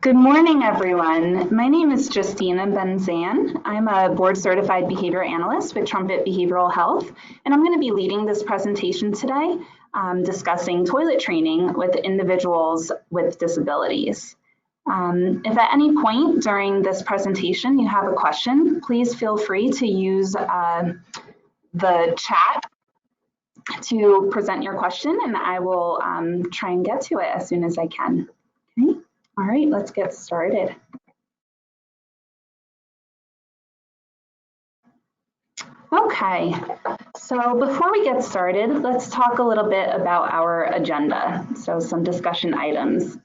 Good morning, everyone. My name is Justina Benzan. I'm a board-certified behavior analyst with Trumpet Behavioral Health, and I'm going to be leading this presentation today, discussing toilet training with individuals with disabilities. If at any point during this presentation you have a question, please feel free to use the chat to present your question, and I will try and get to it as soon as I can. Okay. All right, let's get started. Okay, so before we get started, let's talk a little bit about our agenda. So some discussion items.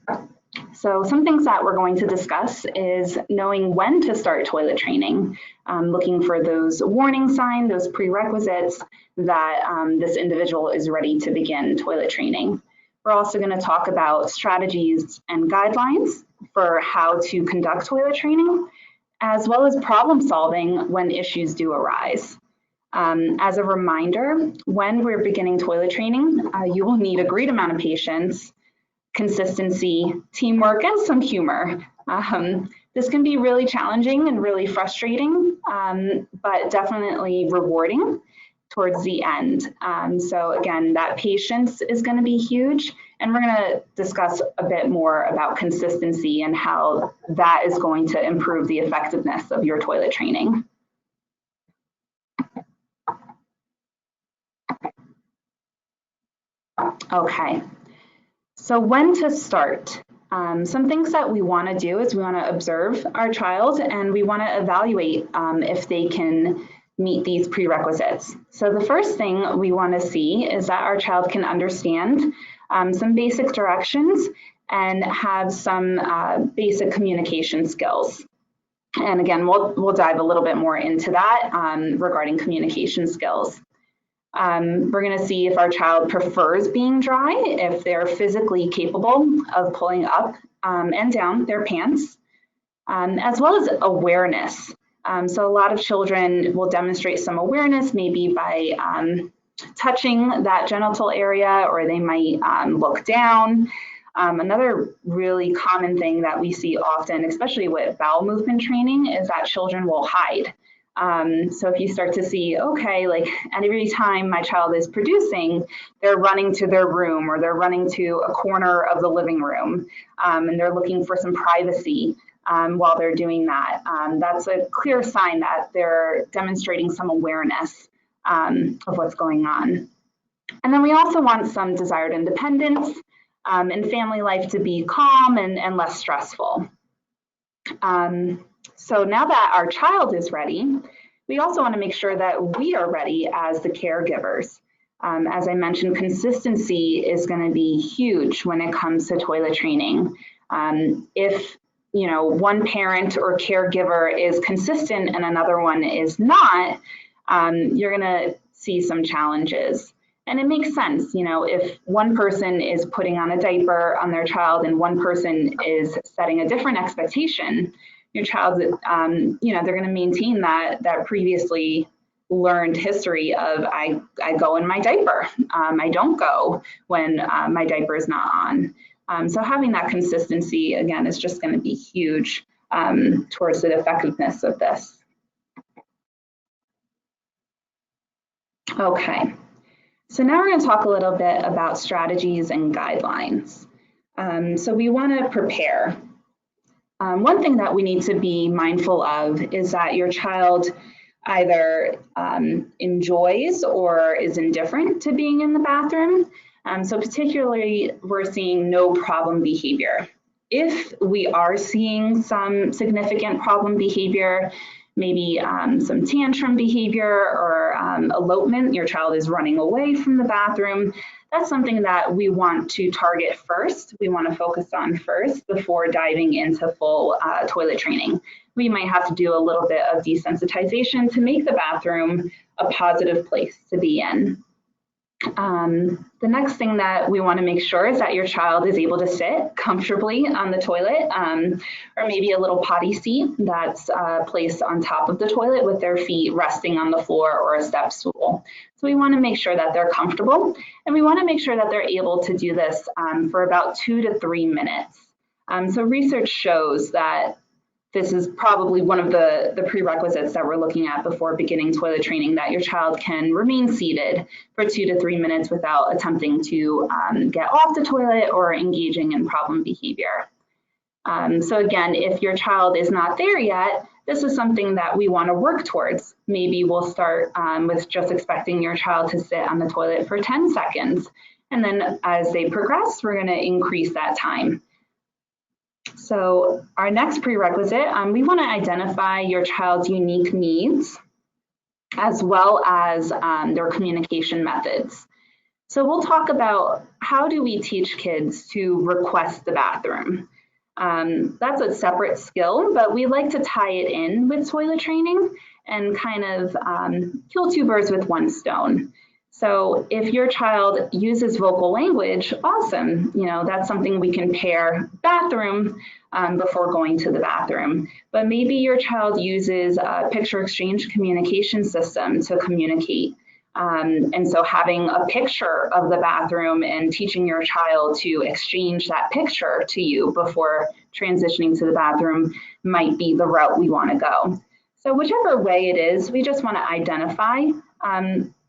So some things that we're going to discuss is knowing when to start toilet training, looking for those warning signs, those prerequisites that this individual is ready to begin toilet training. We're also going to talk about strategies and guidelines for how to conduct toilet training, as well as problem solving when issues do arise. As a reminder, when we're beginning toilet training, you will need a great amount of patience, consistency, teamwork, and some humor. This can be really challenging and really frustrating, but definitely rewarding towards the end. So again, that patience is going to be huge, and we're going to discuss a bit more about consistency and how that is going to improve the effectiveness of your toilet training. Okay, so when to start? Some things that we want to do is we want to observe our child, and we want to evaluate if they can meet these prerequisites. So the first thing we want to see is that our child can understand some basic directions and have some basic communication skills. And again, we'll dive a little bit more into that regarding communication skills. We're going to see if our child prefers being dry, if they're physically capable of pulling up and down their pants, as well as awareness. So a lot of children will demonstrate some awareness, maybe by touching that genital area, or they might look down. Another really common thing that we see often, especially with bowel movement training, is that children will hide. So if you start to see, okay, like every time my child is producing, they're running to their room, or they're running to a corner of the living room, and they're looking for some privacy while they're doing that. That's a clear sign that they're demonstrating some awareness of what's going on. And then we also want some desired independence and family life to be calm and less stressful. So now that our child is ready, we also want to make sure that we are ready as the caregivers. As I mentioned, consistency is going to be huge when it comes to toilet training. If one parent or caregiver is consistent and another one is not, you're going to see some challenges. And it makes sense, if one person is putting on a diaper on their child and one person is setting a different expectation, your child, they're going to maintain that previously learned history of I go in my diaper. I don't go when my diaper is not on. So having that consistency, again, is just going to be huge towards the effectiveness of this. Okay, so now we're going to talk a little bit about strategies and guidelines. So we want to prepare. One thing that we need to be mindful of is that your child either enjoys or is indifferent to being in the bathroom. So particularly, we're seeing no problem behavior. If we are seeing some significant problem behavior, maybe some tantrum behavior or elopement, your child is running away from the bathroom, that's something that we want to target first. We want to focus on first before diving into full toilet training. We might have to do a little bit of desensitization to make the bathroom a positive place to be in. The next thing that we want to make sure is that your child is able to sit comfortably on the toilet, or maybe a little potty seat that's placed on top of the toilet with their feet resting on the floor or a step stool. So we want to make sure that they're comfortable, and we want to make sure that they're able to do this for about 2 to 3 minutes. So research shows that this is probably one of the prerequisites that we're looking at before beginning toilet training, that your child can remain seated for 2 to 3 minutes without attempting to get off the toilet or engaging in problem behavior. So again, if your child is not there yet, this is something that we want to work towards. Maybe we'll start with just expecting your child to sit on the toilet for 10 seconds. And then as they progress, we're going to increase that time. So our next prerequisite, we want to identify your child's unique needs as well as their communication methods. So we'll talk about how do we teach kids to request the bathroom. That's a separate skill, but we like to tie it in with toilet training and kind of kill two birds with one stone. So if your child uses vocal language, awesome. You know, that's something we can pair bathroom before going to the bathroom. But maybe your child uses a picture exchange communication system to communicate. And so having a picture of the bathroom and teaching your child to exchange that picture to you before transitioning to the bathroom might be the route we want to go. So whichever way it is, we just want to identify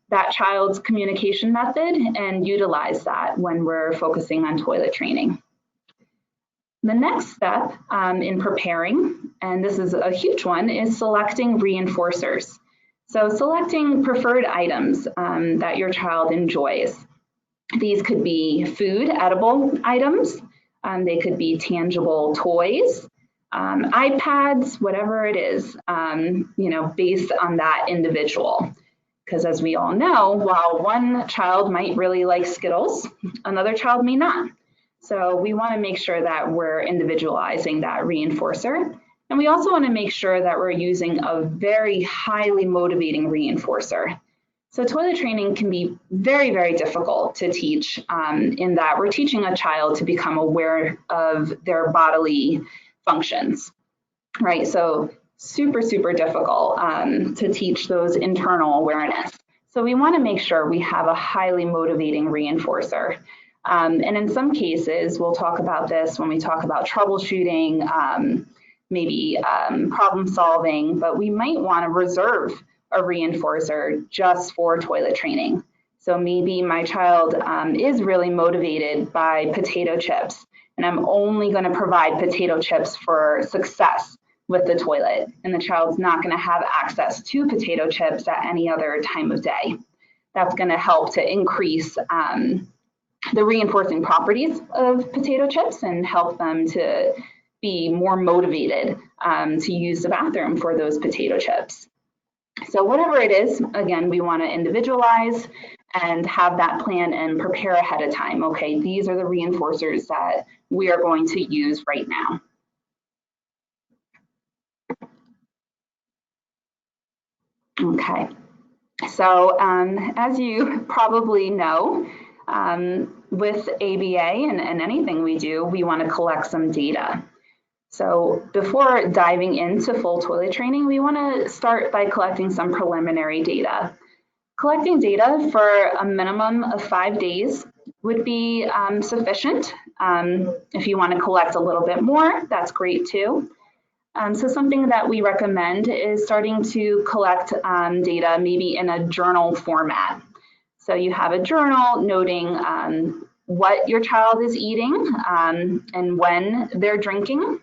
that child's communication method and utilize that when we're focusing on toilet training. The next step in preparing, and this is a huge one, is selecting reinforcers. So selecting preferred items that your child enjoys. These could be food, edible items. They could be tangible toys, iPads, whatever it is, you know, based on that individual. Because as we all know, while one child might really like Skittles, another child may not. So we want to make sure that we're individualizing that reinforcer. And we also want to make sure that we're using a very highly motivating reinforcer. So toilet training can be very, very difficult to teach in that we're teaching a child to become aware of their bodily functions, right? So super, super difficult to teach those internal awareness. So we want to make sure we have a highly motivating reinforcer. And in some cases, we'll talk about this when we talk about troubleshooting, maybe problem solving, but we might want to reserve a reinforcer just for toilet training. So maybe my child is really motivated by potato chips, and I'm only going to provide potato chips for success with the toilet, and the child's not going to have access to potato chips at any other time of day. That's going to help to increase the reinforcing properties of potato chips and help them to be more motivated to use the bathroom for those potato chips. So whatever it is, again, we want to individualize and have that plan and prepare ahead of time. Okay, these are the reinforcers that we are going to use right now. Okay, so as you probably know, with ABA and anything we do, we want to collect some data. So before diving into full toilet training, we want to start by collecting some preliminary data. Collecting data for a minimum of 5 days would be sufficient. If you want to collect a little bit more, that's great too. So something that we recommend is starting to collect data maybe in a journal format. So you have a journal noting what your child is eating and when they're drinking.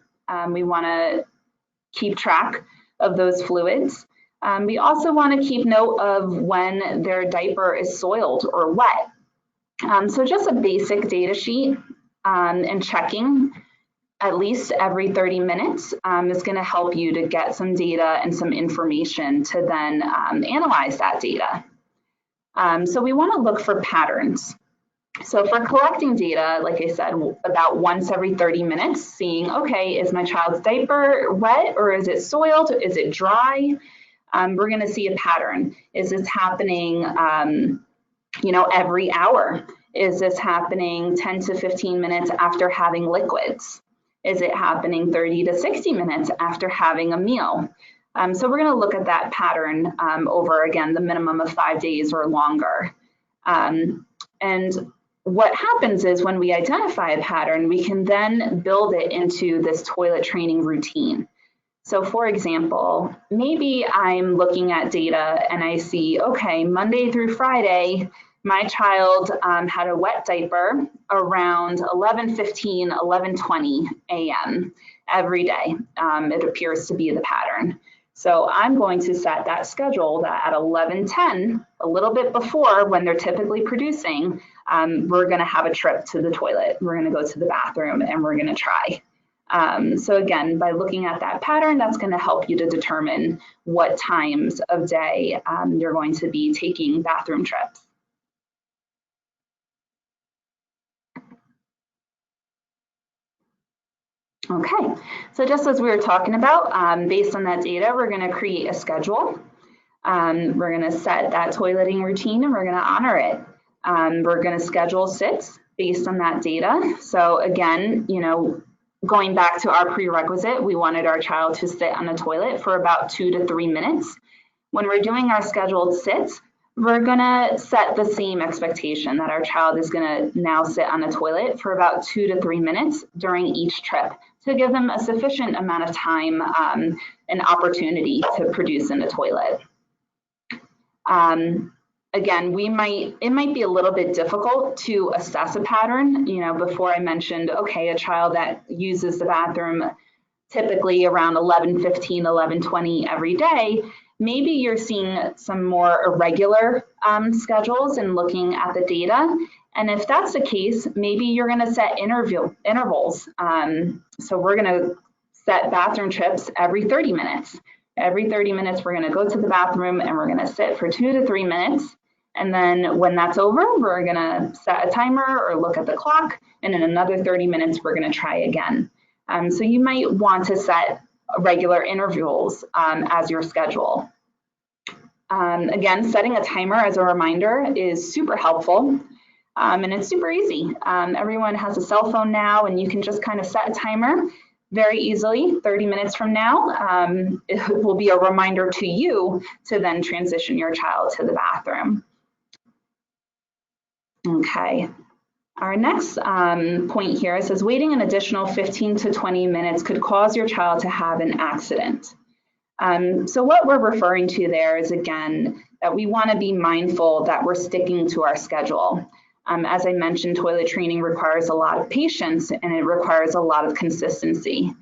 We want to keep track of those fluids. We also want to keep note of when their diaper is soiled or wet. So just a basic data sheet and checking at least every 30 minutes is going to help you to get some data and some information to then analyze that data. So we want to look for patterns. So for collecting data, like I said, about once every 30 minutes, seeing, okay, is my child's diaper wet or is it soiled? Is it dry? We're going to see a pattern. Is this happening, you know, every hour? Is this happening 10 to 15 minutes after having liquids? Is it happening 30 to 60 minutes after having a meal? So we're going to look at that pattern over, again, the minimum of 5 days or longer. And what happens is when we identify a pattern, we can then build it into this toilet training routine. So for example, maybe I'm looking at data and I see, okay, Monday through Friday, my child had a wet diaper around 11:15, 11:20 a.m. every day. It appears to be the pattern. So I'm going to set that schedule that at 11:10, a little bit before when they're typically producing, we're going to have a trip to the toilet. We're going to go to the bathroom and we're going to try. So again, by looking at that pattern, that's going to help you to determine what times of day you're going to be taking bathroom trips. Okay, so just as we were talking about, based on that data, we're going to create a schedule. We're going to set that toileting routine and we're going to honor it. We're going to schedule sits based on that data. So again, you know, going back to our prerequisite, we wanted our child to sit on the toilet for about 2 to 3 minutes. When we're doing our scheduled sits, we're gonna set the same expectation that our child is gonna now sit on the toilet for about 2 to 3 minutes during each trip to give them a sufficient amount of time and opportunity to produce in the toilet. Again, it might be a little bit difficult to assess a pattern. You know, before I mentioned, okay, a child that uses the bathroom typically around 11:15, 11:20 every day, maybe you're seeing some more irregular schedules and looking at the data. And if that's the case, maybe you're going to set intervals. So we're going to set bathroom trips every 30 minutes. Every 30 minutes, we're going to go to the bathroom and we're going to sit for 2 to 3 minutes. And then when that's over, we're going to set a timer or look at the clock. And in another 30 minutes, we're going to try again. So you might want to set regular intervals as your schedule. Again, setting a timer as a reminder is super helpful. And it's super easy. Everyone has a cell phone now and you can just kind of set a timer very easily. 30 minutes from now, it will be a reminder to you to then transition your child to the bathroom. Okay. Our next point here says waiting an additional 15 to 20 minutes could cause your child to have an accident. So what we're referring to there is, again, that we want to be mindful that we're sticking to our schedule. As I mentioned, toilet training requires a lot of patience and it requires a lot of consistency.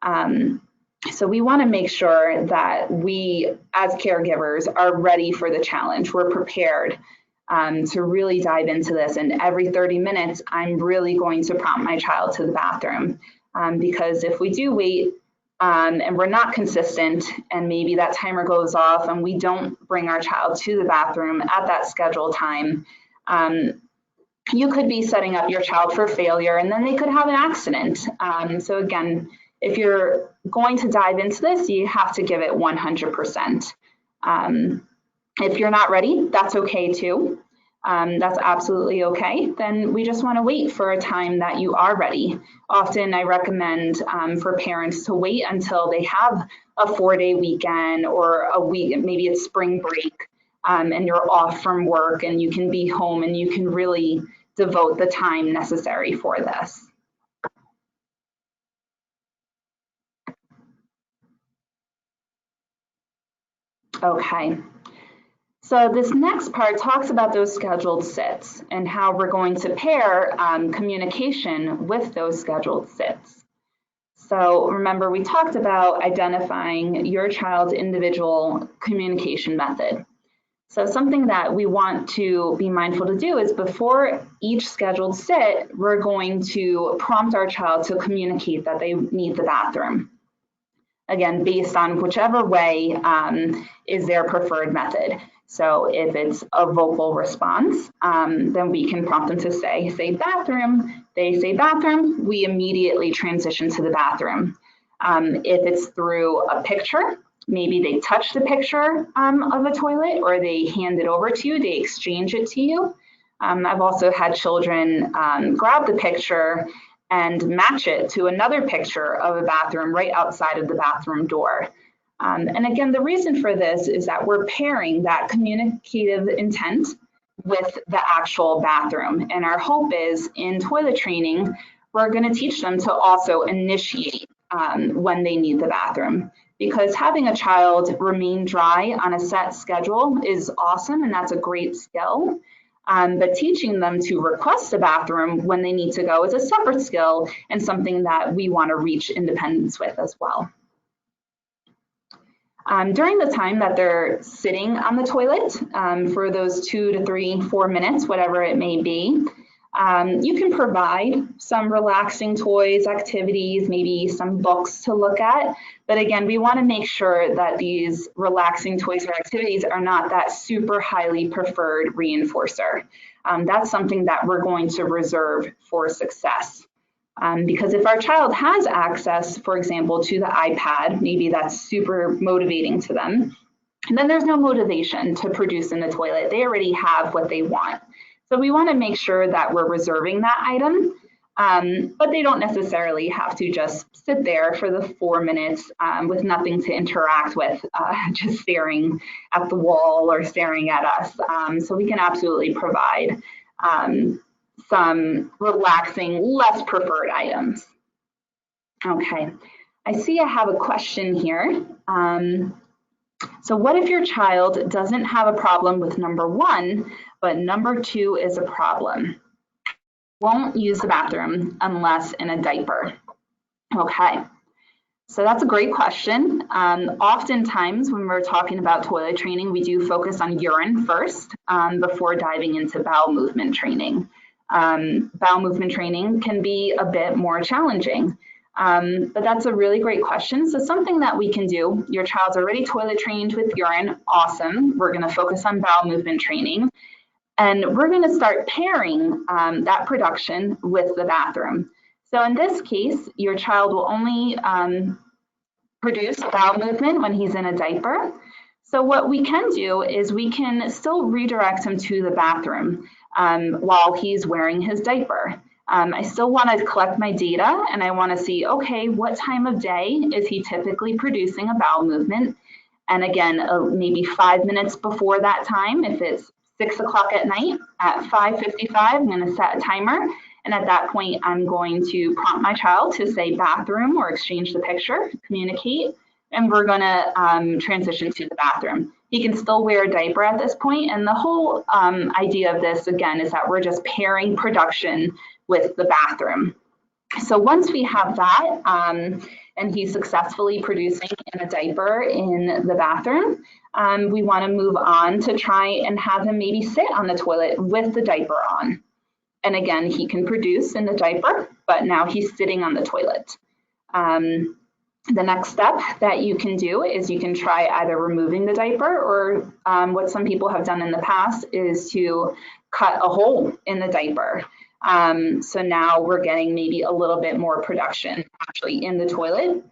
So we want to make sure that we, as caregivers, are ready for the challenge. We're prepared to really dive into this. And every 30 minutes, I'm really going to prompt my child to the bathroom. Because if we do wait and we're not consistent and maybe that timer goes off and we don't bring our child to the bathroom at that scheduled time, you could be setting up your child for failure and then they could have an accident. So again, if you're going to dive into this, you have to give it 100%. If you're not ready, that's okay too. That's absolutely okay. Then we just want to wait for a time that you are ready. Often I recommend for parents to wait until they have a 4-day weekend or a week, maybe it's spring break, and you're off from work and you can be home and you can really devote the time necessary for this. Okay. So this next part talks about those scheduled sits and how we're going to pair communication with those scheduled sits. So remember, we talked about identifying your child's individual communication method. So something that we want to be mindful to do is before each scheduled sit, we're going to prompt our child to communicate that they need the bathroom. Again, based on whichever way is their preferred method. So if it's a vocal response, then we can prompt them to say bathroom. They say bathroom, we immediately transition to the bathroom. If it's through a picture, maybe they touch the picture of a toilet or they hand it over to you, they exchange it to you. I've also had children grab the picture and match it to another picture of a bathroom right outside of the bathroom door. And again, the reason for this is that we're pairing that communicative intent with the actual bathroom. And our hope is in toilet training, we're going to teach them to also initiate when they need the bathroom, because having a child remain dry on a set schedule is awesome, and that's a great skill. But teaching them to request a bathroom when they need to go is a separate skill and something that we want to reach independence with as well. During the time that they're sitting on the toilet, for those 2 to 3, 4 minutes, whatever it may be, you can provide some relaxing toys, activities, maybe some books to look at. But again, we want to make sure that these relaxing toys or activities are not that super highly preferred reinforcer. That's something that we're going to reserve for success. Because if our child has access, for example, to the iPad, maybe that's super motivating to them, and then there's no motivation to produce in the toilet. They already have what they want. So we want to make sure that we're reserving that item, but they don't necessarily have to just sit there for the 4 minutes with nothing to interact with, just staring at the wall or staring at us. So we can absolutely provide some relaxing, less preferred items. Okay, I see I have a question here. So what if your child doesn't have a problem with number 1, but number 2 is a problem? Won't use the bathroom unless in a diaper. Okay, so that's a great question. Oftentimes when we're talking about toilet training, we do focus on urine first before diving into bowel movement training. Bowel movement training can be a bit more challenging. But that's a really great question. So something that we can do, your child's already toilet trained with urine, awesome. We're going to focus on bowel movement training. And we're going to start pairing that production with the bathroom. So in this case, your child will only produce bowel movement when he's in a diaper. So what we can do is we can still redirect him to the bathroom while he's wearing his diaper. I still want to collect my data and I want to see, okay, what time of day is he typically producing a bowel movement? And again, maybe 5 minutes before that time, if it's 6 o'clock at night, at 5:55, I'm going to set a timer. And at that point, I'm going to prompt my child to say bathroom or exchange the picture, communicate, and we're going to transition to the bathroom. He can still wear a diaper at this point, and the whole idea of this, again, is that we're just pairing production with the bathroom. So once we have that, and he's successfully producing in a diaper in the bathroom, we want to move on to try and have him maybe sit on the toilet with the diaper on. And again, he can produce in the diaper, but now he's sitting on the toilet. The next step that you can do is you can try either removing the diaper or what some people have done in the past is to cut a hole in the diaper. So now we're getting maybe a little bit more production actually in the toilet,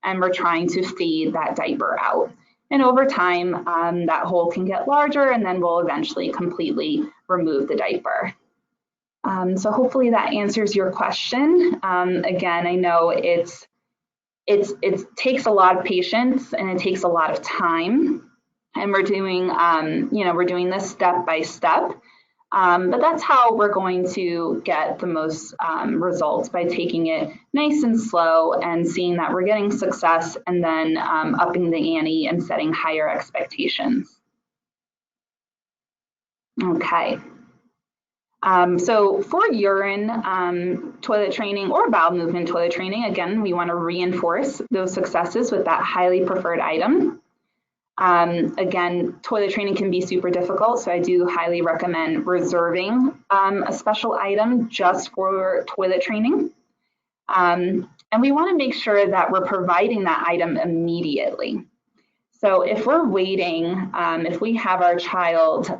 and we're trying to fade that diaper out. And over time, that hole can get larger, and then we'll eventually completely remove the diaper. So hopefully that answers your question. Again, I know it takes a lot of patience and it takes a lot of time, and we're doing, we're doing this step by step. But that's how we're going to get the most results, by taking it nice and slow and seeing that we're getting success, and then upping the ante and setting higher expectations. Okay. So for urine toilet training or bowel movement toilet training, again, we want to reinforce those successes with that highly preferred item. Again, toilet training can be super difficult, so I do highly recommend reserving a special item just for toilet training. And we want to make sure that we're providing that item immediately. So if we're waiting, if we have our child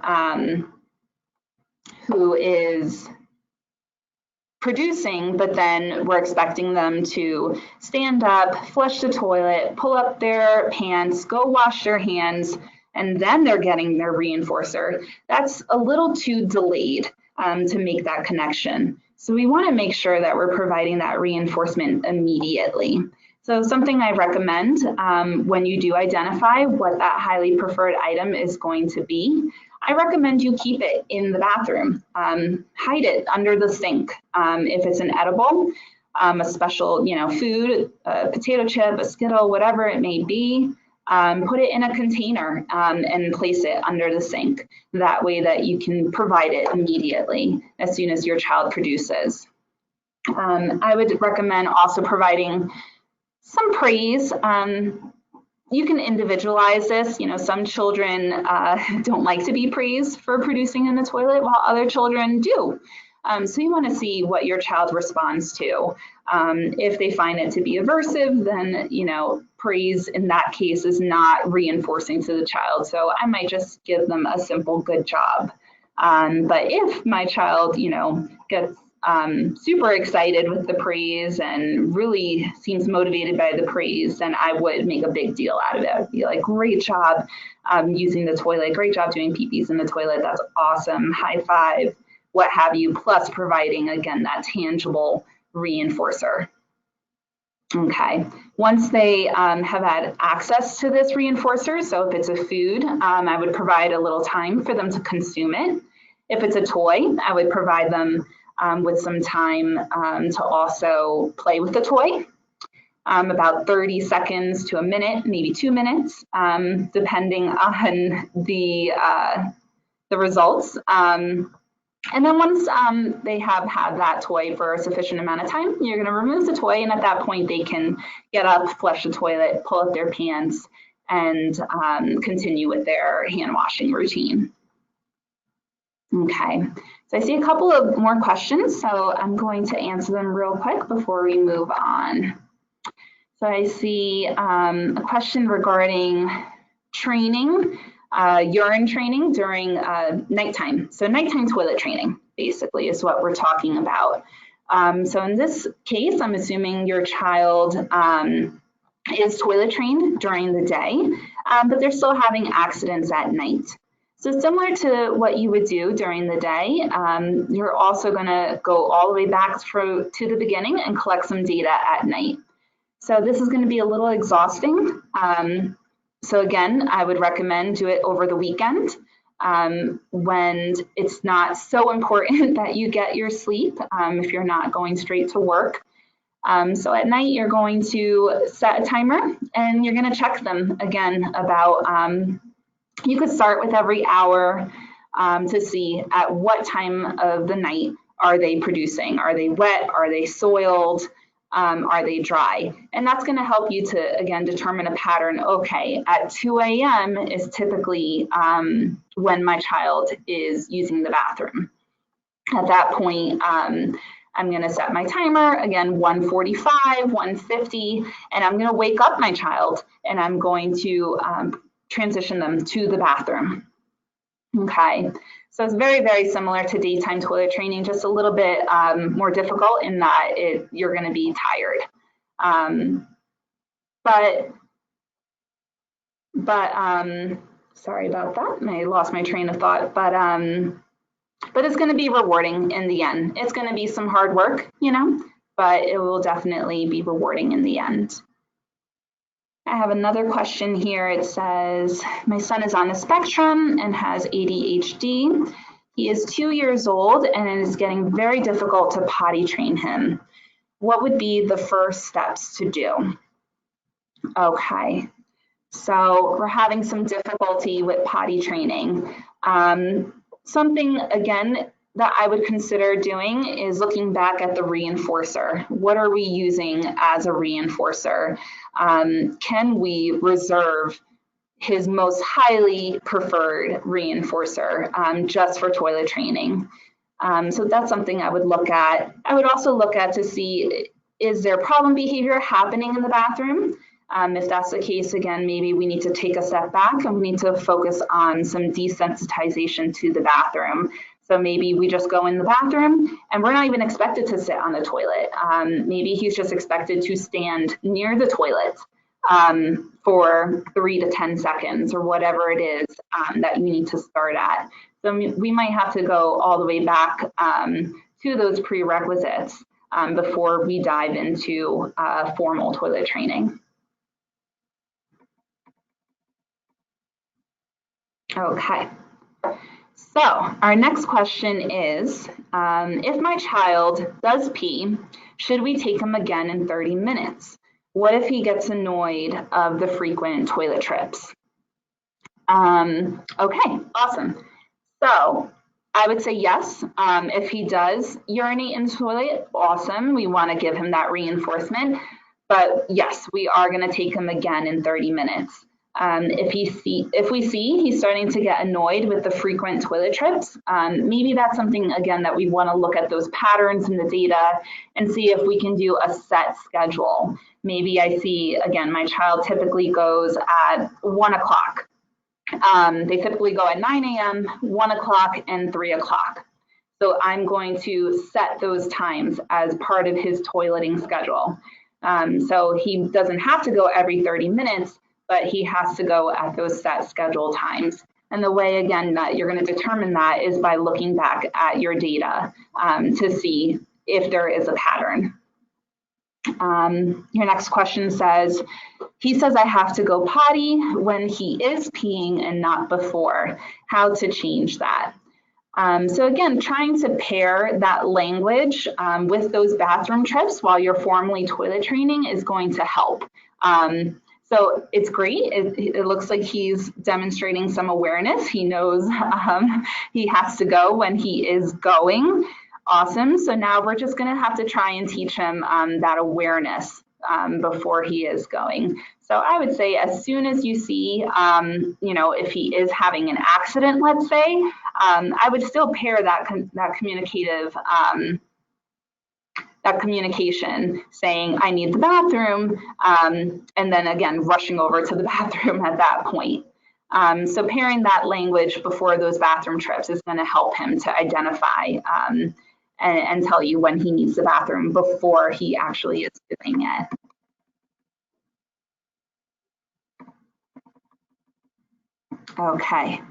who is producing, but then we're expecting them to stand up, flush the toilet, pull up their pants, go wash their hands, and then they're getting their reinforcer. That's a little too delayed to make that connection. So we want to make sure that we're providing that reinforcement immediately. So something I recommend when you do identify what that highly preferred item is going to be, I recommend you keep it in the bathroom. Hide it under the sink. If it's an edible, a special, food, a potato chip, a Skittle, whatever it may be, put it in a container and place it under the sink. That way that you can provide it immediately as soon as your child produces. I would recommend also providing some praise. You can individualize this. Some children don't like to be praised for producing in the toilet, while other children do. So you want to see what your child responds to. If they find it to be aversive, then, praise in that case is not reinforcing to the child. So I might just give them a simple good job. But if my child, gets super excited with the praise and really seems motivated by the praise, then I would make a big deal out of it. I'd be like, great job using the toilet, great job doing pee-pees in the toilet, that's awesome, high five, what have you, plus providing, again, that tangible reinforcer. Okay, once they have had access to this reinforcer, so if it's a food, I would provide a little time for them to consume it. If it's a toy, I would provide them with some time to also play with the toy, about 30 seconds to a minute, maybe 2 minutes, depending on the results. And then once they have had that toy for a sufficient amount of time, you're going to remove the toy, and at that point they can get up, flush the toilet, pull up their pants, and continue with their hand washing routine. Okay, so I see a couple of more questions, so I'm going to answer them real quick before we move on. So I see a question regarding training, urine training during nighttime. So nighttime toilet training, basically, is what we're talking about. So in this case, I'm assuming your child is toilet trained during the day, but they're still having accidents at night. So similar to what you would do during the day, you're also going to go all the way back to the beginning and collect some data at night. So this is going to be a little exhausting. So again, I would recommend do it over the weekend when it's not so important that you get your sleep if you're not going straight to work. So at night, you're going to set a timer and you're going to check them again about, you could start with every hour to see at what time of the night are they producing. Are they wet? Are they soiled? Are they dry? And that's going to help you to, again, determine a pattern. Okay, at 2 a.m. is typically when my child is using the bathroom. At that point, I'm going to set my timer, again, 1:45, 1:50, and I'm going to wake up my child and I'm going to transition them to the bathroom. Okay, so it's very, very similar to daytime toilet training, just a little bit more difficult in that you're going to be tired. Sorry about that. I lost my train of thought, but it's going to be rewarding in the end. It's going to be some hard work, but it will definitely be rewarding in the end. I have another question here. It says, my son is on the spectrum and has ADHD. He is 2 years old and it is getting very difficult to potty train him. What would be the first steps to do? Okay, so we're having some difficulty with potty training. Something, again, that I would consider doing is looking back at the reinforcer. What are we using as a reinforcer? Can we reserve his most highly preferred reinforcer just for toilet training? So that's something I would look at. I would also look at to see, is there problem behavior happening in the bathroom? If that's the case, again, maybe we need to take a step back and we need to focus on some desensitization to the bathroom. So maybe we just go in the bathroom and we're not even expected to sit on the toilet. Maybe he's just expected to stand near the toilet for 3 to 10 seconds or whatever it is that you need to start at. So we might have to go all the way back to those prerequisites before we dive into formal toilet training. Okay. So our next question is, if my child does pee, should we take him again in 30 minutes? What if he gets annoyed of the frequent toilet trips? Okay, awesome. So I would say yes. If he does urinate in the toilet, awesome. We want to give him that reinforcement. But yes, we are going to take him again in 30 minutes. If we see he's starting to get annoyed with the frequent toilet trips, maybe that's something, again, that we want to look at those patterns in the data and see if we can do a set schedule. Maybe I see, again, my child typically goes at 1 o'clock. They typically go at 9 a.m., 1 o'clock, and 3 o'clock. So I'm going to set those times as part of his toileting schedule. So he doesn't have to go every 30 minutes, but he has to go at those set schedule times. And the way, again, that you're going to determine that is by looking back at your data to see if there is a pattern. Your next question says, he says I have to go potty when he is peeing and not before. How to change that? So again, trying to pair that language with those bathroom trips while you're formally toilet training is going to help. So it's great. It looks like he's demonstrating some awareness. He knows he has to go when he is going. Awesome. So now we're just going to have to try and teach him that awareness before he is going. So I would say as soon as you see, if he is having an accident, let's say, I would still pair that communication saying, I need the bathroom, and then again, rushing over to the bathroom at that point. So pairing that language before those bathroom trips is going to help him to identify and tell you when he needs the bathroom before he actually is doing it. Okay,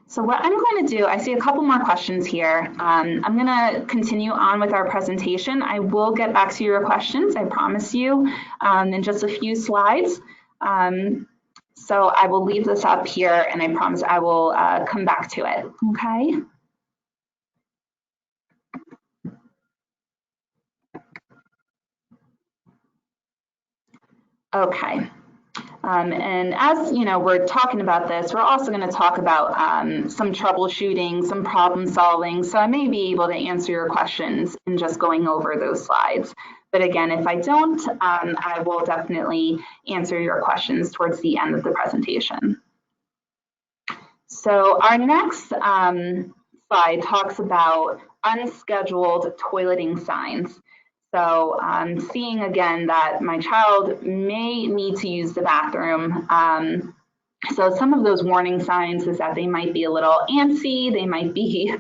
so what I'm going to do, I see a couple more questions here. I'm going to continue on with our presentation. I will get back to your questions, I promise you, in just a few slides. So I will leave this up here and I promise I will come back to it, okay? Okay. And as you know, we're talking about this, we're also going to talk about some troubleshooting, some problem solving. So I may be able to answer your questions in just going over those slides. But again, if I don't, I will definitely answer your questions towards the end of the presentation. So our next slide talks about unscheduled toileting signs. So seeing again that my child may need to use the bathroom. So some of those warning signs is that they might be a little antsy, they might be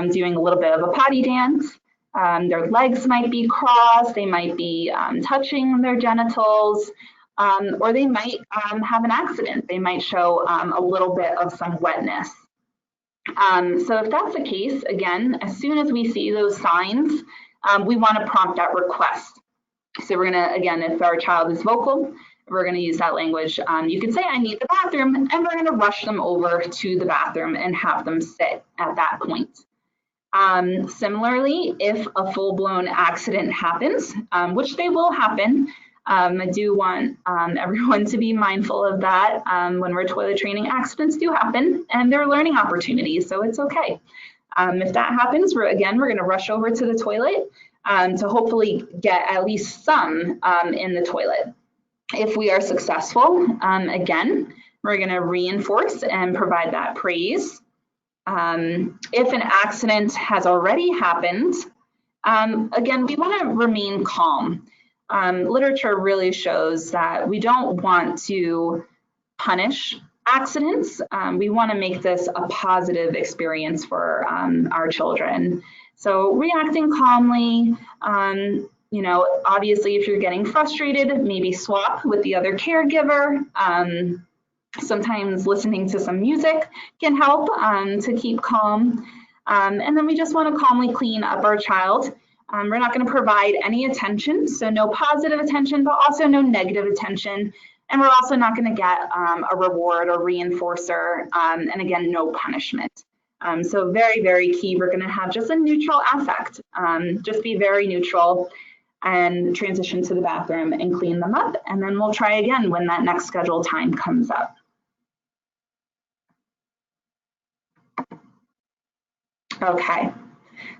doing a little bit of a potty dance, their legs might be crossed, they might be touching their genitals, or they might have an accident. They might show a little bit of some wetness. So if that's the case, again, as soon as we see those signs, we want to prompt that request. So we're going to, again, if our child is vocal, we're going to use that language. You can say, I need the bathroom, and we're going to rush them over to the bathroom and have them sit at that point. Similarly, if a full-blown accident happens, which they will happen, I do want everyone to be mindful of that. When we're toilet training, accidents do happen, and they're learning opportunities, so it's okay. If that happens, we're going to rush over to the toilet to hopefully get at least some in the toilet. If we are successful, again, we're going to reinforce and provide that praise. If an accident has already happened, again, we want to remain calm. Literature really shows that we don't want to punish accidents. We want to make this a positive experience for our children. So reacting calmly, obviously if you're getting frustrated, maybe swap with the other caregiver. Sometimes listening to some music can help to keep calm. And then we just want to calmly clean up our child. We're not going to provide any attention, so no positive attention, but also no negative attention. And we're also not going to get a reward or reinforcer, and again, no punishment. So very, very key. We're going to have just a neutral affect. Just be very neutral and transition to the bathroom and clean them up. And then we'll try again when that next scheduled time comes up. Okay.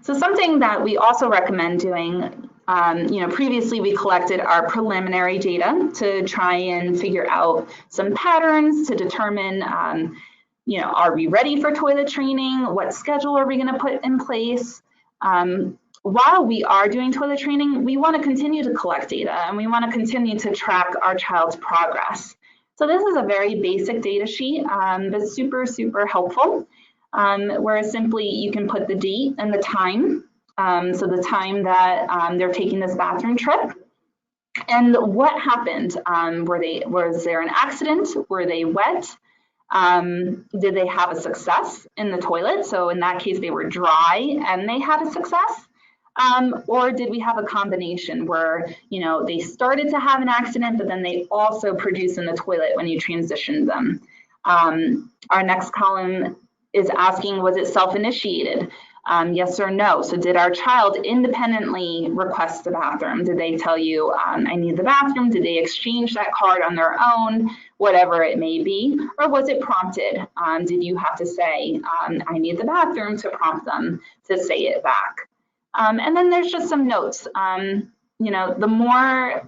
So something that we also recommend doing, previously we collected our preliminary data to try and figure out some patterns to determine, are we ready for toilet training? What schedule are we going to put in place? While we are doing toilet training, we want to continue to collect data and we want to continue to track our child's progress. So this is a very basic data sheet, but super, super helpful. Where simply you can put the date and the time, so the time that they're taking this bathroom trip, and what happened. Was there an accident? Were they wet? Did they have a success in the toilet? So in that case, they were dry and they had a success. Or did we have a combination where, they started to have an accident, but then they also produced in the toilet when you transitioned them? Our next column is asking, was it self-initiated? Yes or no? So did our child independently request the bathroom? Did they tell you, I need the bathroom? Did they exchange that card on their own? Whatever it may be. Or was it prompted? Did you have to say, I need the bathroom, to prompt them to say it back? And then there's just some notes. The more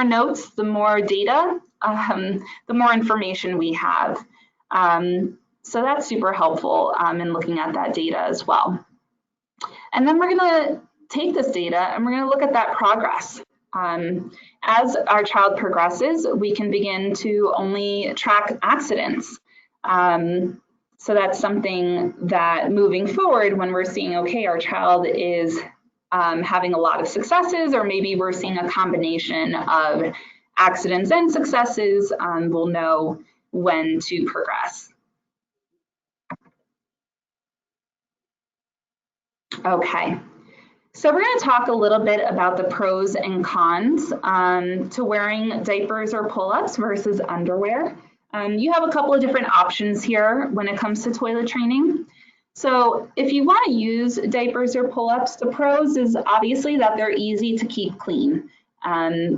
notes, the more data, the more information we have. So that's super helpful in looking at that data as well. And then we're going to take this data and we're going to look at that progress. As our child progresses, we can begin to only track accidents. So that's something that moving forward, when we're seeing, okay, our child is having a lot of successes, or maybe we're seeing a combination of accidents and successes, we'll know when to progress. Okay, so we're going to talk a little bit about the pros and cons to wearing diapers or pull-ups versus underwear. You have a couple of different options here when it comes to toilet training. So if you want to use diapers or pull-ups, the pros is obviously that they're easy to keep clean.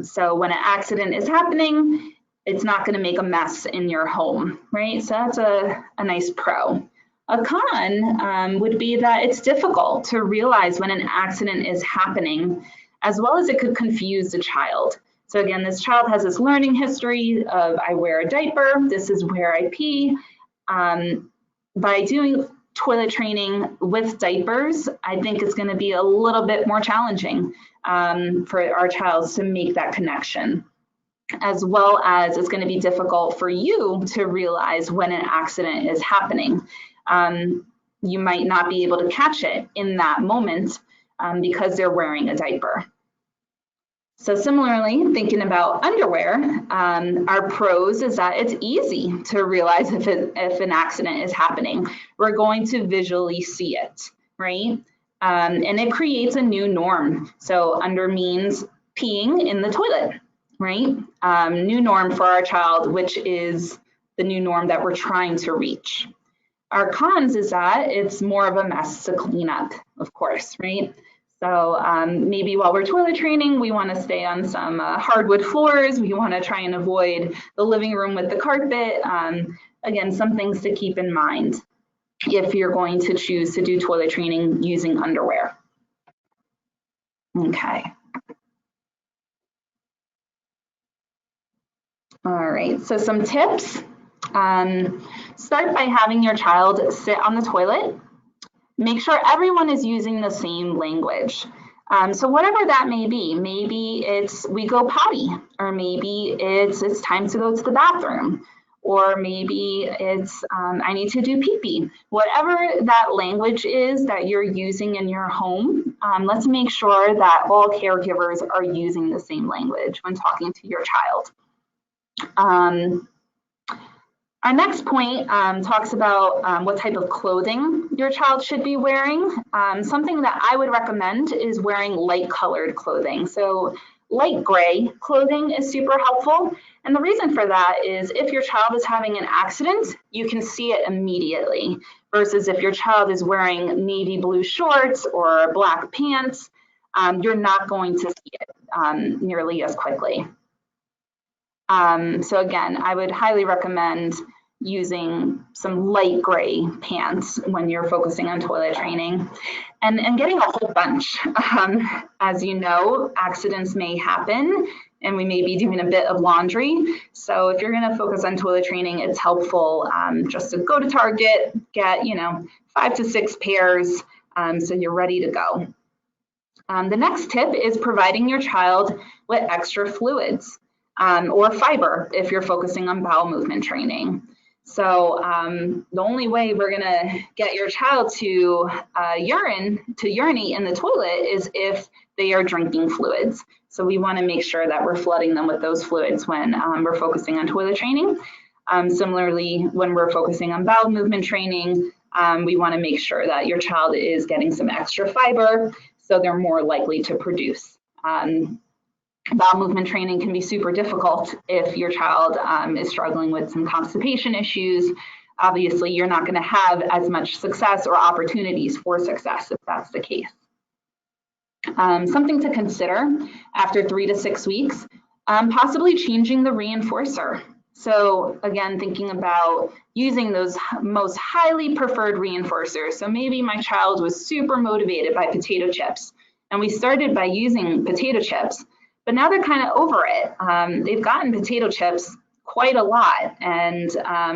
So when an accident is happening, it's not going to make a mess in your home, right? So that's a nice pro. A con would be that it's difficult to realize when an accident is happening, as well as it could confuse the child. So again, this child has this learning history of I wear a diaper, this is where I pee. By doing toilet training with diapers, I think it's going to be a little bit more challenging for our child to make that connection, as well as it's going to be difficult for you to realize when an accident is happening. You might not be able to catch it in that moment because they're wearing a diaper. So similarly, thinking about underwear, our pros is that it's easy to realize if an accident is happening. We're going to visually see it, right? And it creates a new norm. So under means peeing in the toilet, right? New norm for our child, which is the new norm that we're trying to reach. Our cons is that it's more of a mess to clean up, of course, right? So maybe while we're toilet training, we want to stay on some hardwood floors. We want to try and avoid the living room with the carpet. Again, some things to keep in mind if you're going to choose to do toilet training using underwear. Okay. All right, so some tips. Start by having your child sit on the toilet. Make sure everyone is using the same language. So whatever that may be, maybe it's we go potty, or maybe it's time to go to the bathroom, or maybe it's I need to do pee-pee. Whatever that language is that you're using in your home, let's make sure that all caregivers are using the same language when talking to your child. Our next point talks about what type of clothing your child should be wearing. Something that I would recommend is wearing light colored clothing. So light gray clothing is super helpful. And the reason for that is if your child is having an accident, you can see it immediately, versus if your child is wearing navy blue shorts or black pants, you're not going to see it nearly as quickly. So again, I would highly recommend using some light gray pants when you're focusing on toilet training, and getting a whole bunch. As you know, accidents may happen and we may be doing a bit of laundry. So if you're gonna focus on toilet training, it's helpful just to go to Target, get 5 to 6 pairs so you're ready to go. The next tip is providing your child with extra fluids or fiber if you're focusing on bowel movement training. So the only way we're gonna get your child to urinate in the toilet is if they are drinking fluids. So we wanna make sure that we're flooding them with those fluids when we're focusing on toilet training. Similarly, when we're focusing on bowel movement training, we wanna make sure that your child is getting some extra fiber so they're more likely to produce. Bowel movement training can be super difficult if your child is struggling with some constipation issues. Obviously, you're not going to have as much success or opportunities for success if that's the case. Something to consider after 3 to 6 weeks, possibly changing the reinforcer. So again, thinking about using those most highly preferred reinforcers. So maybe my child was super motivated by potato chips, and we started by using potato chips, but now they're kind of over it. They've gotten potato chips quite a lot, and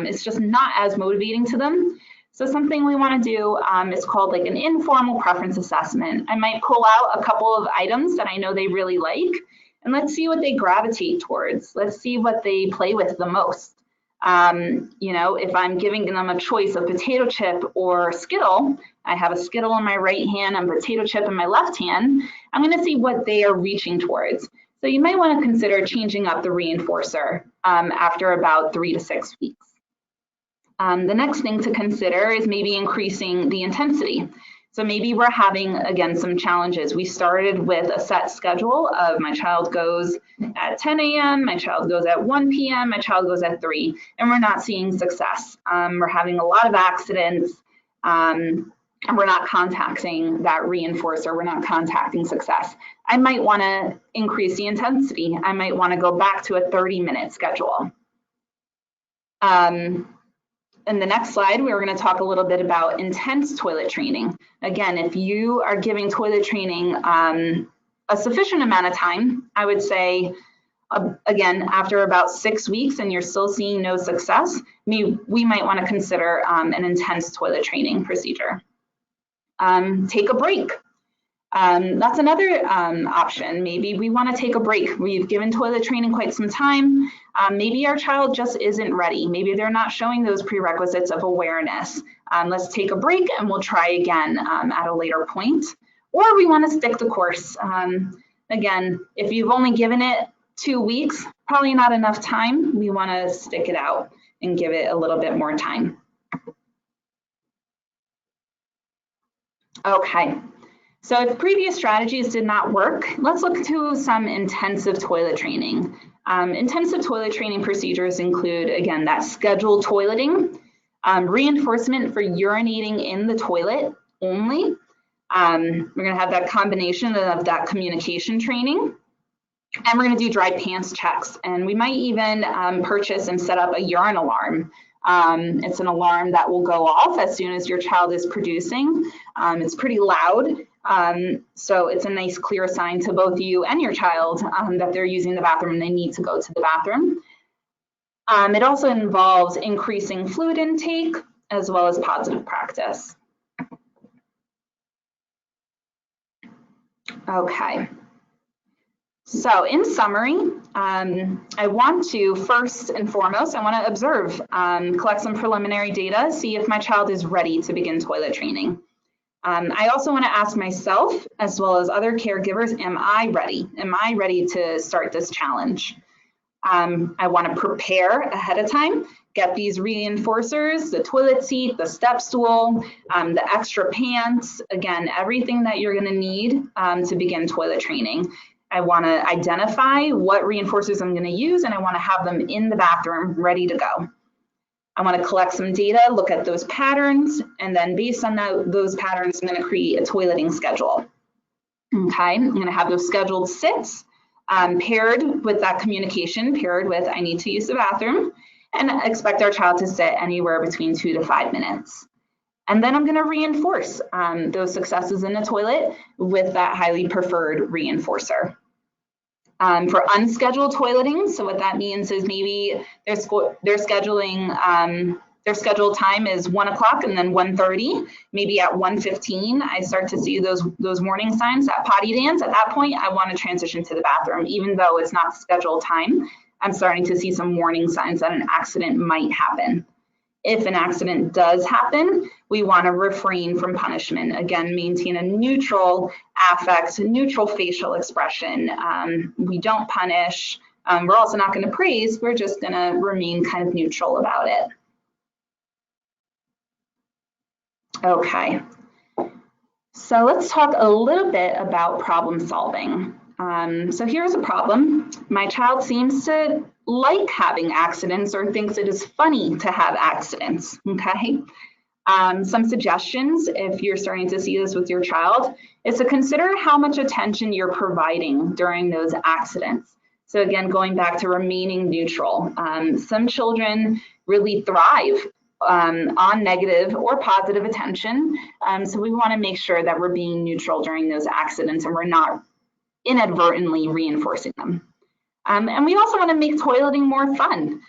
it's just not as motivating to them. So something we want to do is called like an informal preference assessment. I might pull out a couple of items that I know they really like, and let's see what they gravitate towards. Let's see what they play with the most. If I'm giving them a choice of potato chip or Skittle, I have a Skittle in my right hand and potato chip in my left hand, I'm going to see what they are reaching towards. So you might want to consider changing up the reinforcer after about 3 to 6 weeks. The next thing to consider is maybe increasing the intensity. So maybe we're having, again, some challenges. We started with a set schedule of my child goes at 10 a.m., my child goes at 1 p.m., my child goes at 3, and we're not seeing success. We're having a lot of accidents, and we're not contacting that reinforcer. We're not contacting success. I might want to increase the intensity. I might want to go back to a 30-minute schedule. In the next slide, we're going to talk a little bit about intense toilet training. Again, if you are giving toilet training a sufficient amount of time, I would say, again, after about 6 weeks and you're still seeing no success, we might want to consider an intense toilet training procedure. Take a break. That's another option. Maybe we want to take a break. We've given toilet training quite some time. Maybe our child just isn't ready. Maybe they're not showing those prerequisites of awareness. Let's take a break and we'll try again at a later point. Or we want to stick the course. Again, if you've only given it 2 weeks, probably not enough time. We want to stick it out and give it a little bit more time. Okay. So if previous strategies did not work, let's look to some intensive toilet training. Intensive toilet training procedures include, again, that scheduled toileting, reinforcement for urinating in the toilet only. We're going to have that combination of that communication training, and we're going to do dry pants checks. And we might even purchase and set up a urine alarm. It's an alarm that will go off as soon as your child is producing. It's pretty loud. So it's a nice clear sign to both you and your child that they're using the bathroom and they need to go to the bathroom. It also involves increasing fluid intake as well as positive practice. Okay. So in summary, I want to first and foremost, I want to observe, collect some preliminary data, see if my child is ready to begin toilet training. I also want to ask myself, as well as other caregivers, am I ready? Am I ready to start this challenge? I want to prepare ahead of time, get these reinforcers, the toilet seat, the step stool, the extra pants, again, everything that you're going to need to begin toilet training. I want to identify what reinforcers I'm going to use, and I want to have them in the bathroom ready to go. I want to collect some data, look at those patterns, and then based on those patterns, I'm going to create a toileting schedule. Okay, I'm going to have those scheduled sits paired with that communication, paired with I need to use the bathroom, and expect our child to sit anywhere between 2 to 5 minutes. And then I'm going to reinforce those successes in the toilet with that highly preferred reinforcer. For unscheduled toileting, so what that means is maybe their scheduled time is 1 o'clock and then 1:30. Maybe at 1:15, I start to see those warning signs, that potty dance. At that point, I want to transition to the bathroom. Even though it's not scheduled time, I'm starting to see some warning signs that an accident might happen. If an accident does happen, we want to refrain from punishment. Again, maintain a neutral affect, neutral facial expression. We don't punish. We're also not going to praise. We're just going to remain kind of neutral about it. Okay. So let's talk a little bit about problem solving. So here's a problem. My child seems to like having accidents or thinks it is funny to have accidents, okay? Some suggestions, if you're starting to see this with your child, is to consider how much attention you're providing during those accidents. So again, going back to remaining neutral. Some children really thrive on negative or positive attention. So we want to make sure that we're being neutral during those accidents and we're not inadvertently reinforcing them. And we also want to make toileting more fun.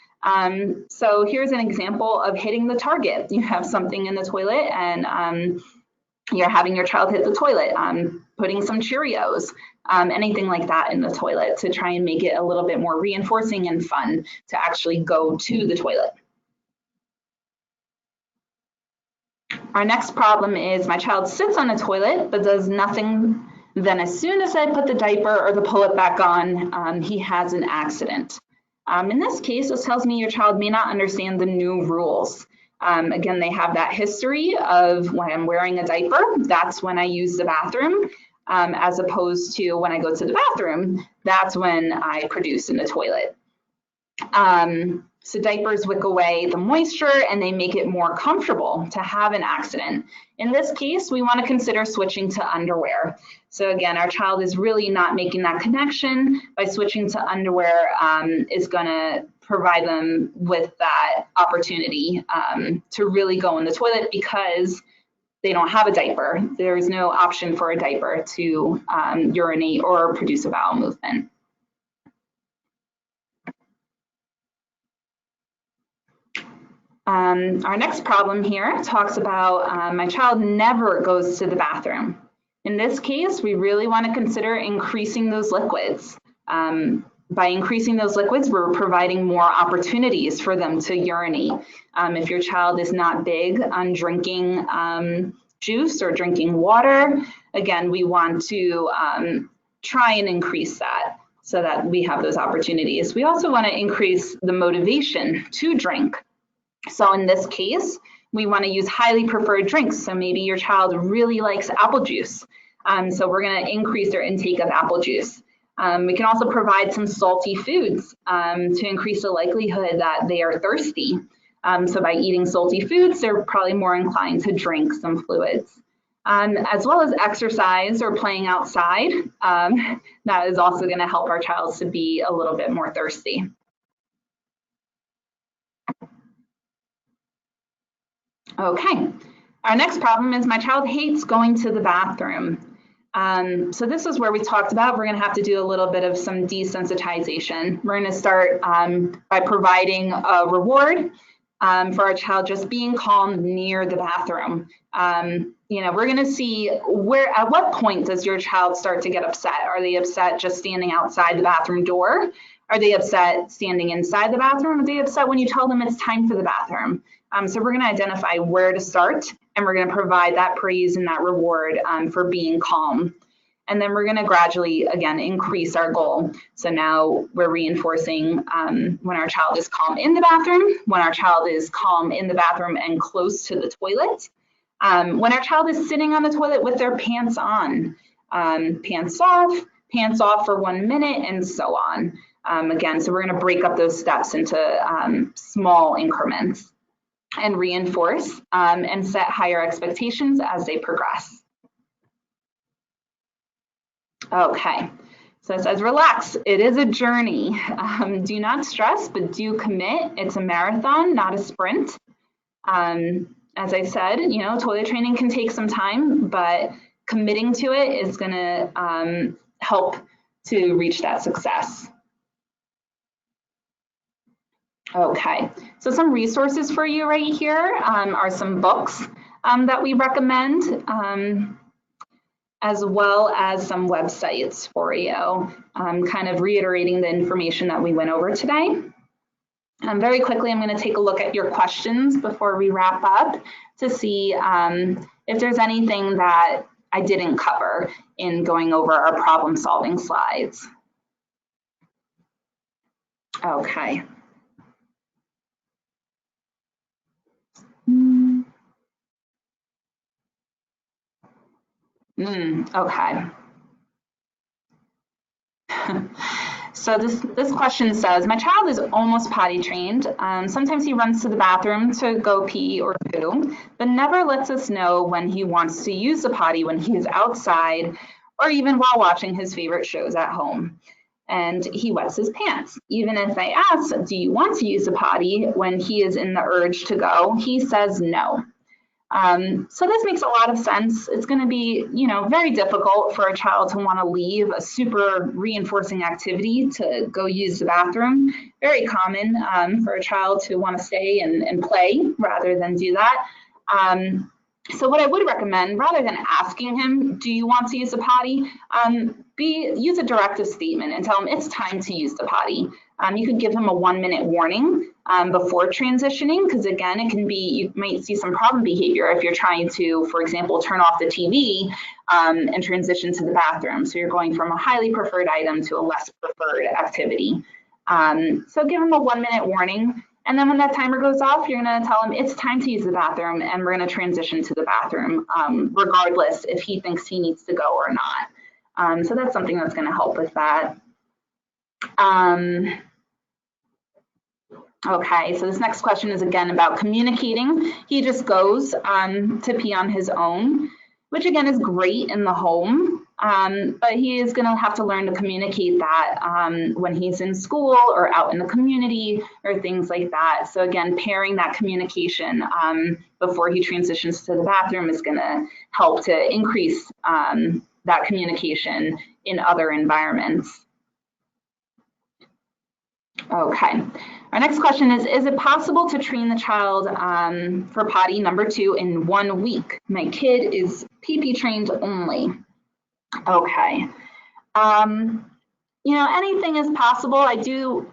So here's an example of hitting the target. You have something in the toilet and you're having your child hit the toilet, putting some Cheerios, anything like that in the toilet to try and make it a little bit more reinforcing and fun to actually go to the toilet. Our next problem is my child sits on the toilet but does nothing. Then as soon as I put the diaper or the pull-it back on, he has an accident. In this case, this tells me your child may not understand the new rules. Again, they have that history of when I'm wearing a diaper, that's when I use the bathroom, as opposed to when I go to the bathroom, that's when I produce in the toilet. So diapers wick away the moisture and they make it more comfortable to have an accident. In this case, we want to consider switching to underwear. So again, our child is really not making that connection. By switching to underwear is going to provide them with that opportunity to really go in the toilet because they don't have a diaper. There's no option for a diaper to urinate or produce a bowel movement. Our next problem here talks about my child never goes to the bathroom. In this case, we really want to consider increasing those liquids. By increasing those liquids, we're providing more opportunities for them to urinate. If your child is not big on drinking juice or drinking water, again, we want to try and increase that so that we have those opportunities. We also want to increase the motivation to drink. So in this case, we want to use highly preferred drinks. So maybe your child really likes apple juice. So we're going to increase their intake of apple juice. We can also provide some salty foods to increase the likelihood that they are thirsty. So by eating salty foods, they're probably more inclined to drink some fluids. As well as exercise or playing outside. That is also going to help our child to be a little bit more thirsty. Okay, our next problem is my child hates going to the bathroom. So this is where we talked about we're going to have to do a little bit of some desensitization. We're going to start by providing a reward for our child just being calm near the bathroom. You know, we're going to see at what point does your child start to get upset? Are they upset just standing outside the bathroom door? Are they upset standing inside the bathroom? Are they upset when you tell them it's time for the bathroom? So we're going to identify where to start, and we're going to provide that praise and that reward for being calm. And then we're going to gradually, again, increase our goal. So now we're reinforcing when our child is calm in the bathroom, when our child is calm in the bathroom and close to the toilet, when our child is sitting on the toilet with their pants on, pants off, pants off for 1 minute, and so on. Again, so we're going to break up those steps into small increments and reinforce and set higher expectations as they progress. Okay, so it says relax. It is a journey. Do not stress, but do commit. It's a marathon, not a sprint. As I said, toilet training can take some time, but committing to it is going to help to reach that success. Okay, so some resources for you right here are some books that we recommend, as well as some websites for you, kind of reiterating the information that we went over today. Very quickly, I'm going to take a look at your questions before we wrap up to see if there's anything that I didn't cover in going over our problem-solving slides. Okay. Okay. So this question says, my child is almost potty trained. Sometimes he runs to the bathroom to go pee or poo, but never lets us know when he wants to use the potty when he is outside or even while watching his favorite shows at home. And he wets his pants. Even if I ask, do you want to use the potty when he is in the urge to go, he says no. So this makes a lot of sense. It's going to be, very difficult for a child to want to leave a super reinforcing activity to go use the bathroom. Very common for a child to want to stay and play rather than do that. So what I would recommend, rather than asking him, do you want to use the potty, use a directive statement and tell him it's time to use the potty. You could give him a 1-minute warning before transitioning, because again, it can be, you might see some problem behavior if you're trying to, for example, turn off the TV and transition to the bathroom. So you're going from a highly preferred item to a less preferred activity. So give him a 1-minute warning. And then when that timer goes off, you're going to tell him it's time to use the bathroom, and we're going to transition to the bathroom, regardless if he thinks he needs to go or not. So that's something that's going to help with that. Okay, so this next question is again about communicating. He just goes to pee on his own, which again is great in the home, but he is going to have to learn to communicate that when he's in school or out in the community or things like that. So again, pairing that communication before he transitions to the bathroom is going to help to increase that communication in other environments. Okay. Our next question is it possible to train the child for potty number 2 in 1 week? My kid is pee-pee trained only. Okay. Anything is possible. I do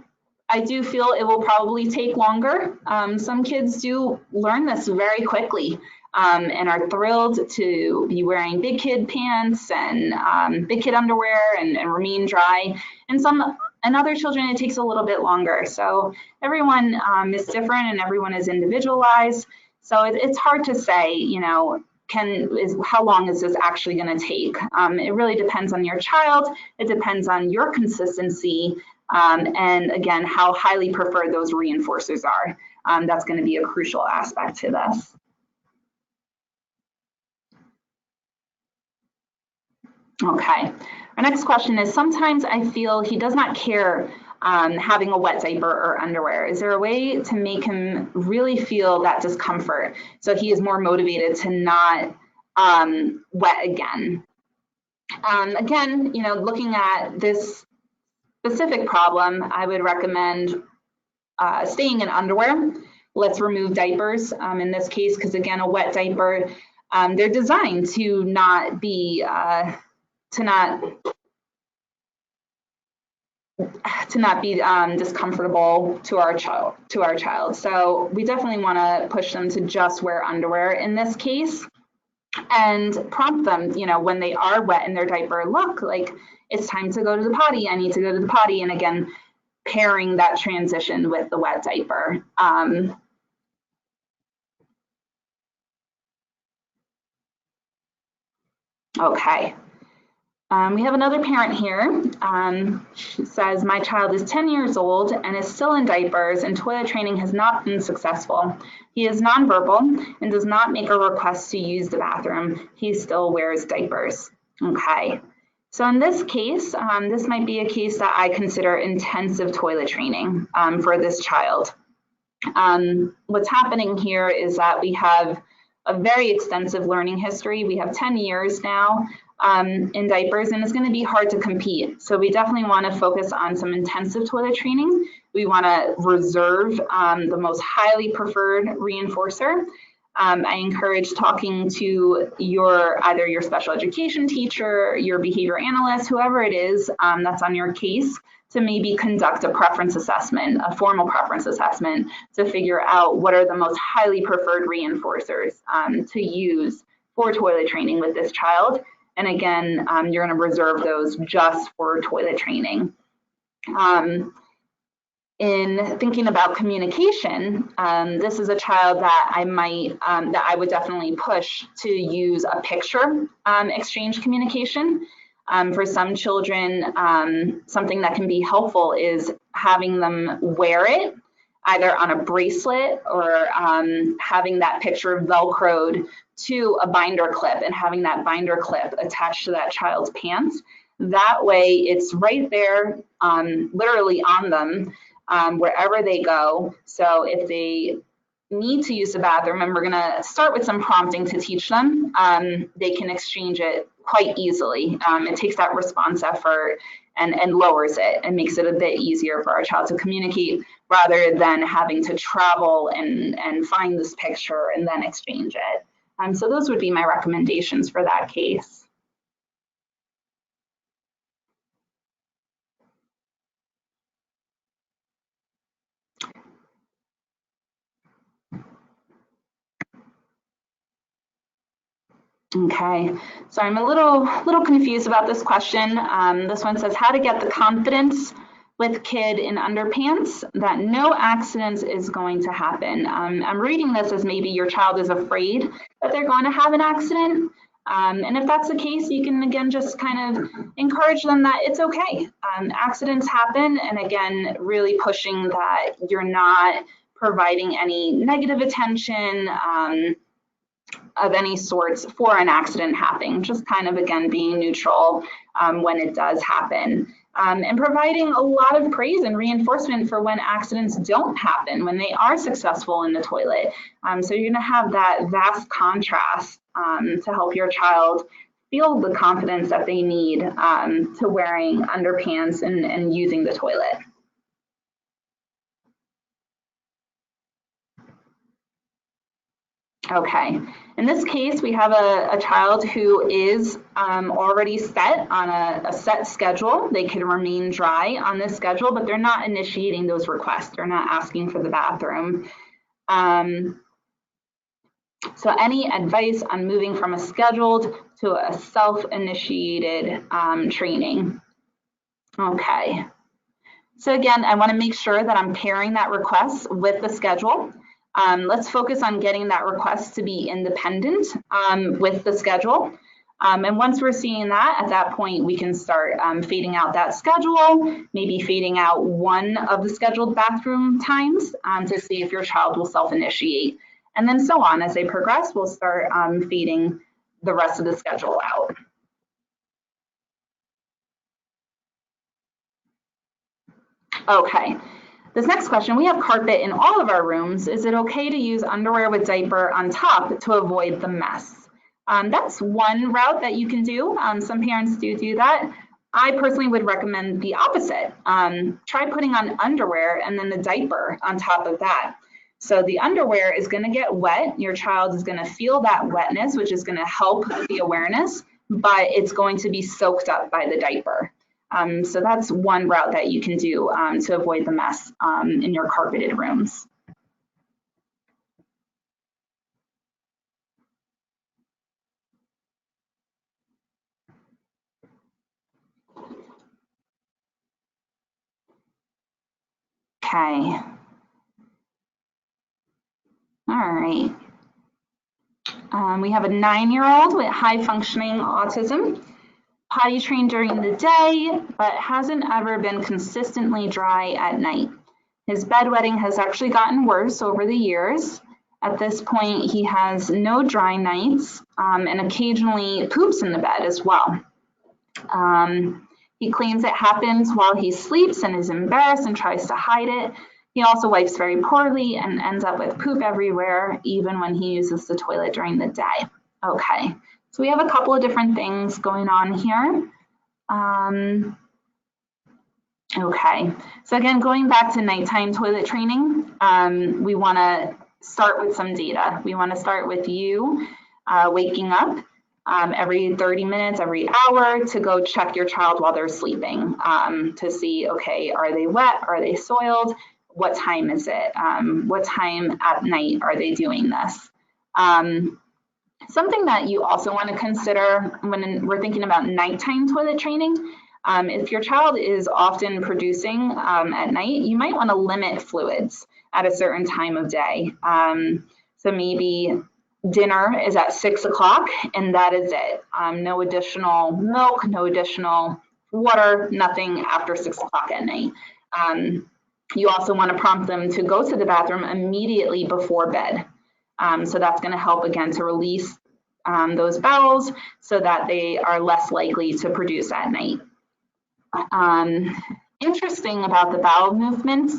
feel it will probably take longer. Some kids do learn this very quickly and are thrilled to be wearing big kid pants and big kid underwear and remain dry. And other children, it takes a little bit longer. So everyone is different and everyone is individualized. So it's hard to say, how long is this actually going to take? It really depends on your child. It depends on your consistency. And again, how highly preferred those reinforcers are. That's going to be a crucial aspect to this. Okay. Our next question is, sometimes I feel he does not care having a wet diaper or underwear. Is there a way to make him really feel that discomfort so he is more motivated to not wet again? Again, looking at this specific problem, I would recommend staying in underwear. Let's remove diapers in this case, because again, a wet diaper, they're designed to not be discomfortable to our child. So we definitely want to push them to just wear underwear in this case, and prompt them, when they are wet in their diaper, look, like it's time to go to the potty. I need to go to the potty. And again, pairing that transition with the wet diaper. Okay. We have another parent here. She says, my child is 10 years old and is still in diapers and toilet training has not been successful. He is nonverbal and does not make a request to use the bathroom. He still wears diapers. Okay. So in this case, this might be a case that I consider intensive toilet training for this child. What's happening here is that we have a very extensive learning history. We have 10 years now in diapers, and it's going to be hard to compete. So we definitely want to focus on some intensive toilet training. We want to reserve the most highly preferred reinforcer. I encourage talking to either your special education teacher, your behavior analyst, whoever it is that's on your case, to maybe conduct a preference assessment, a formal preference assessment, to figure out what are the most highly preferred reinforcers to use for toilet training with this child. And again, you're going to reserve those just for toilet training. In thinking about communication, this is a child that I would definitely push to use a picture exchange communication. For some children, something that can be helpful is having them wear it either on a bracelet or having that picture Velcroed to a binder clip and having that binder clip attached to that child's pants. That way it's right there, literally on them, wherever they go. So if they need to use the bathroom, and we're gonna start with some prompting to teach them, they can exchange it quite easily. It takes that response effort and lowers it and makes it a bit easier for our child to communicate rather than having to travel and find this picture and then exchange it. So those would be my recommendations for that case. Okay, so I'm a little confused about this question. This one says how to get the confidence with kid in underpants that no accidents is going to happen. I'm reading this as maybe your child is afraid that they're going to have an accident. And if that's the case, you can again just kind of encourage them that it's okay. Accidents happen, and again, really pushing that you're not providing any negative attention of any sorts for an accident happening, just kind of again being neutral when it does happen. And providing a lot of praise and reinforcement for when accidents don't happen, when they are successful in the toilet. So you're gonna have that vast contrast to help your child feel the confidence that they need to wearing underpants and using the toilet. Okay, in this case, we have a child who is already set on a set schedule. They can remain dry on this schedule, but they're not initiating those requests. They're not asking for the bathroom. So any advice on moving from a scheduled to a self-initiated training? Okay, so again, I want to make sure that I'm pairing that request with the schedule. Let's focus on getting that request to be independent with the schedule. And once we're seeing that, at that point, we can start fading out that schedule, maybe fading out one of the scheduled bathroom times to see if your child will self-initiate. And then so on, as they progress, we'll start fading the rest of the schedule out. Okay. This next question, we have carpet in all of our rooms. Is it okay to use underwear with diaper on top to avoid the mess? That's one route that you can do. Some parents do that. I personally would recommend the opposite. Try putting on underwear and then the diaper on top of that. So the underwear is going to get wet. Your child is going to feel that wetness, which is going to help the awareness, but it's going to be soaked up by the diaper. So that's one route that you can do to avoid the mess in your carpeted rooms. Okay. All right. We have a 9-year-old with high functioning autism. potty trained during the day, but hasn't ever been consistently dry at night. His bedwetting has actually gotten worse over the years. At this point, he has no dry nights and occasionally poops in the bed as well. He claims it happens while he sleeps and is embarrassed and tries to hide it. He also wipes very poorly and ends up with poop everywhere, even when he uses the toilet during the day. Okay, so we have a couple of different things going on here. Okay, so again, going back to nighttime toilet training, we want to start with some data. We want to start with you waking up every 30 minutes, every hour to go check your child while they're sleeping to see, okay, are they wet? Are they soiled? What time is it? What time at night are they doing this? Something that you also want to consider when we're thinking about nighttime toilet training, if your child is often producing at night, you might want to limit fluids at a certain time of day. So maybe dinner is at 6 o'clock and that is it. No additional milk, no additional water, nothing after 6 o'clock at night. You also want to prompt them to go to the bathroom immediately before bed. So that's going to help again to release those bowels so that they are less likely to produce at night. Interesting about the bowel movements,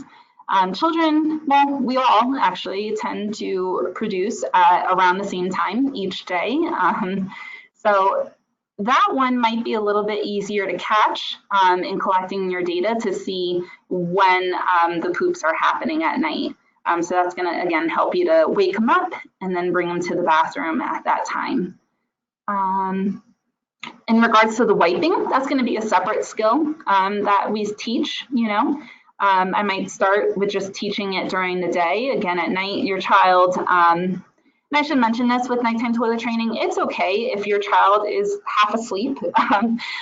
children, well, we all actually tend to produce around the same time each day. So that one might be a little bit easier to catch in collecting your data to see when the poops are happening at night. So that's going to, again, help you to wake them up and then bring them to the bathroom at that time. In regards to the wiping, that's going to be a separate skill that we teach, you know. I might start with just teaching it during the day. Again, at night, your child, and I should mention this with nighttime toilet training, it's okay if your child is half asleep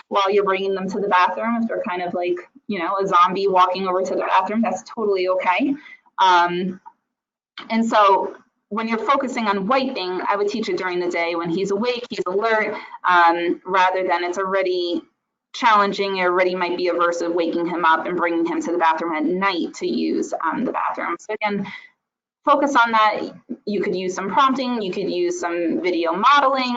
while you're bringing them to the bathroom. If they're kind of like, you know, a zombie walking over to the bathroom, that's totally okay. And so when you're focusing on wiping, I would teach it during the day when he's awake, he's alert, rather than it's already challenging, it already might be aversive waking him up and bringing him to the bathroom at night to use the bathroom. So again, focus on that. You could use some prompting, you could use some video modeling,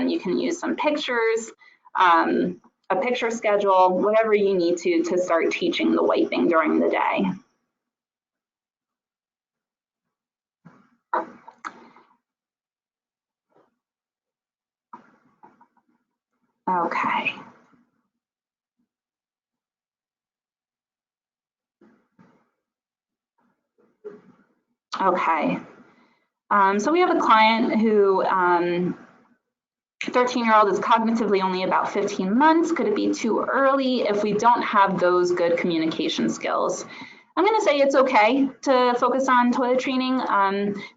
you can use some pictures, a picture schedule, whatever you need to start teaching the wiping during the day. Okay. Okay. So we have a client who 13-year-old is cognitively only about 15 months. Could it be too early if we don't have those good communication skills? I'm going to say it's okay to focus on toilet training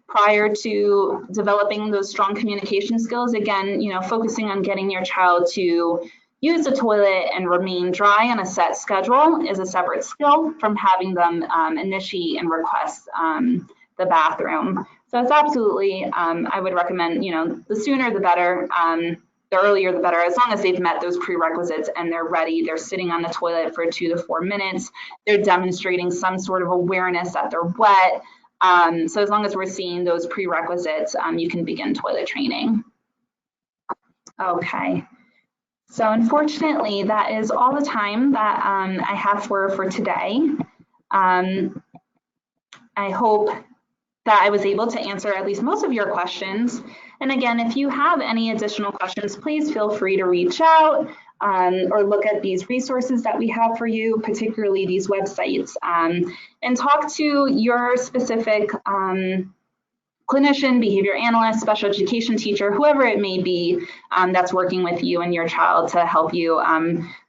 prior to developing those strong communication skills. Again, you know, focusing on getting your child to use the toilet and remain dry on a set schedule is a separate skill from having them initiate and request the bathroom. So it's absolutely, I would recommend, you know, the sooner the better, the earlier the better, as long as they've met those prerequisites and they're ready, they're sitting on the toilet for 2 to 4 minutes, they're demonstrating some sort of awareness that they're wet. So as long as we're seeing those prerequisites, you can begin toilet training. Okay. So unfortunately, that is all the time that I have for today. I hope that I was able to answer at least most of your questions. And again, if you have any additional questions, please feel free to reach out or look at these resources that we have for you, particularly these websites, and talk to your specific clinician, behavior analyst, special education teacher, whoever it may be that's working with you and your child to help you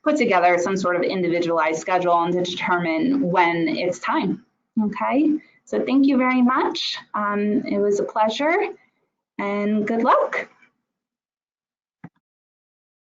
put together some sort of individualized schedule and to determine when it's time. Okay, so thank you very much. It was a pleasure and good luck.